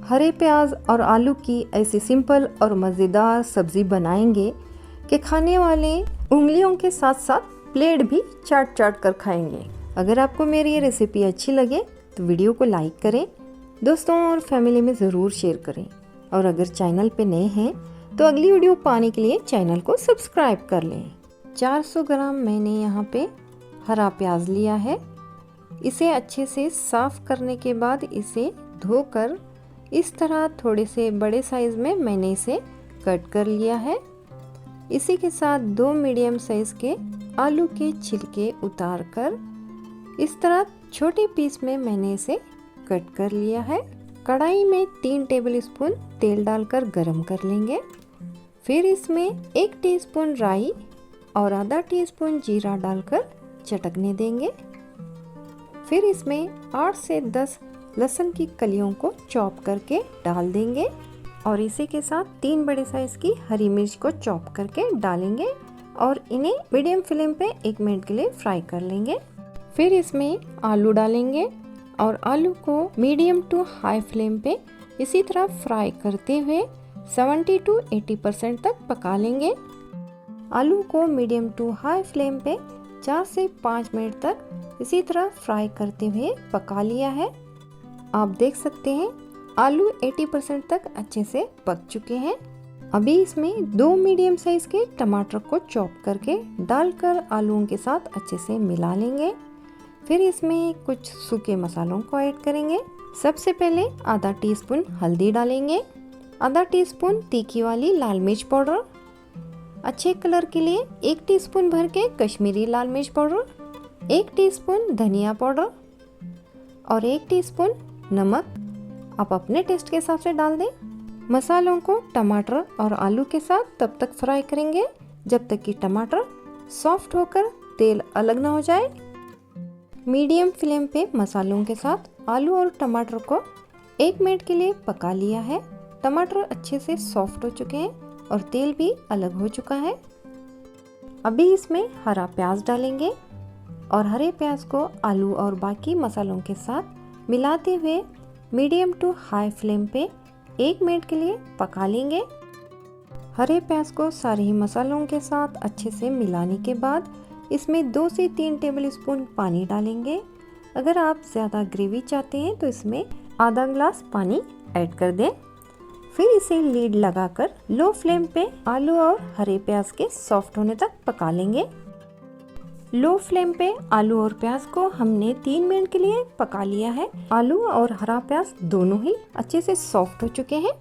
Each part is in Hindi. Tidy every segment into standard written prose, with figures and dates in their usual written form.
हरे प्याज और आलू की ऐसी सिंपल और मज़ेदार सब्ज़ी बनाएंगे कि खाने वाले उंगलियों के साथ साथ प्लेट भी चाट चाट कर खाएंगे। अगर आपको मेरी ये रेसिपी अच्छी लगे तो वीडियो को लाइक करें, दोस्तों और फैमिली में ज़रूर शेयर करें। और अगर चैनल पे नए हैं तो अगली वीडियो पाने के लिए चैनल को सब्सक्राइब कर लें। 400 ग्राम मैंने यहाँ पे हरा प्याज लिया है। इसे अच्छे से साफ़ करने के बाद इसे धोकर इस तरह थोड़े से बड़े साइज़ में मैंने इसे कट कर लिया है। इसी के साथ 2 मीडियम साइज़ के आलू के छिलके उतार कर इस तरह छोटे पीस में मैंने इसे कट कर लिया है। कढ़ाई में 3 टेबलस्पून तेल डालकर गरम कर लेंगे। फिर इसमें 1 टीस्पून राई और आधा टीस्पून जीरा डालकर चटकने देंगे। फिर इसमें 8 से 10 लहसुन की कलियों को चॉप करके डाल देंगे और इसी के साथ 3 बड़े साइज की हरी मिर्च को चॉप करके डालेंगे और इन्हें मीडियम फ्लेम पे 1 मिनट के लिए फ्राई कर लेंगे। फिर इसमें आलू डालेंगे और आलू को मीडियम टू हाई फ्लेम पे इसी तरह फ्राई करते हुए 70 to 80% तक पका लेंगे। आलू को मीडियम टू हाई फ्लेम पे 4 से 5 मिनट तक इसी तरह फ्राई करते हुए पका लिया है। आप देख सकते हैं आलू 80% तक अच्छे से पक चुके हैं। अभी इसमें 2 मीडियम साइज के टमाटर को चॉप करके डालकर आलूओं के साथ अच्छे से मिला लेंगे। फिर इसमें कुछ सूखे मसालों को ऐड करेंगे। सबसे पहले आधा टीस्पून हल्दी डालेंगे, आधा टीस्पून तीखी वाली लाल मिर्च पाउडर, अच्छे कलर के लिए 1 टीस्पून भर के कश्मीरी लाल मिर्च पाउडर, 1 टीस्पून धनिया पाउडर और 1 टीस्पून नमक आप अपने टेस्ट के हिसाब से डाल दें। मसालों को टमाटर और आलू के साथ तब तक फ्राई करेंगे जब तक कि टमाटर सॉफ्ट होकर तेल अलग ना हो जाए। मीडियम फ्लेम पे मसालों के साथ आलू और टमाटर को 1 मिनट के लिए पका लिया है। टमाटर अच्छे से सॉफ्ट हो चुके हैं और तेल भी अलग हो चुका है। अभी इसमें हरा प्याज डालेंगे और हरे प्याज को आलू और बाकी मसालों के साथ मिलाते हुए मीडियम टू हाई फ्लेम पे 1 मिनट के लिए पका लेंगे। हरे प्याज को सारे ही मसालों के साथ अच्छे से मिलाने के बाद इसमें 2 से 3 टेबलस्पून पानी डालेंगे। अगर आप ज़्यादा ग्रेवी चाहते हैं तो इसमें आधा ग्लास पानी ऐड कर दें। फिर इसे लीड लगाकर लो फ्लेम पे आलू और हरे प्याज के सॉफ्ट होने तक पका लेंगे। लो फ्लेम पे आलू और प्याज को हमने 3 मिनट के लिए पका लिया है। आलू और हरा प्याज दोनों ही अच्छे से सॉफ्ट हो चुके हैं।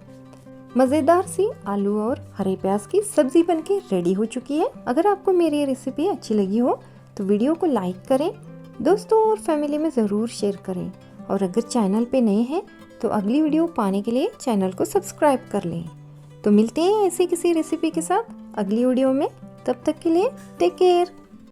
मज़ेदार सी आलू और हरे प्याज की सब्जी बनके रेडी हो चुकी है। अगर आपको मेरी ये रेसिपी अच्छी लगी हो तो वीडियो को लाइक करें, दोस्तों और फैमिली में ज़रूर शेयर करें। और अगर चैनल पे नए हैं तो अगली वीडियो पाने के लिए चैनल को सब्सक्राइब कर लें। तो मिलते हैं ऐसी किसी रेसिपी के साथ अगली वीडियो में। तब तक के लिए टेक केयर।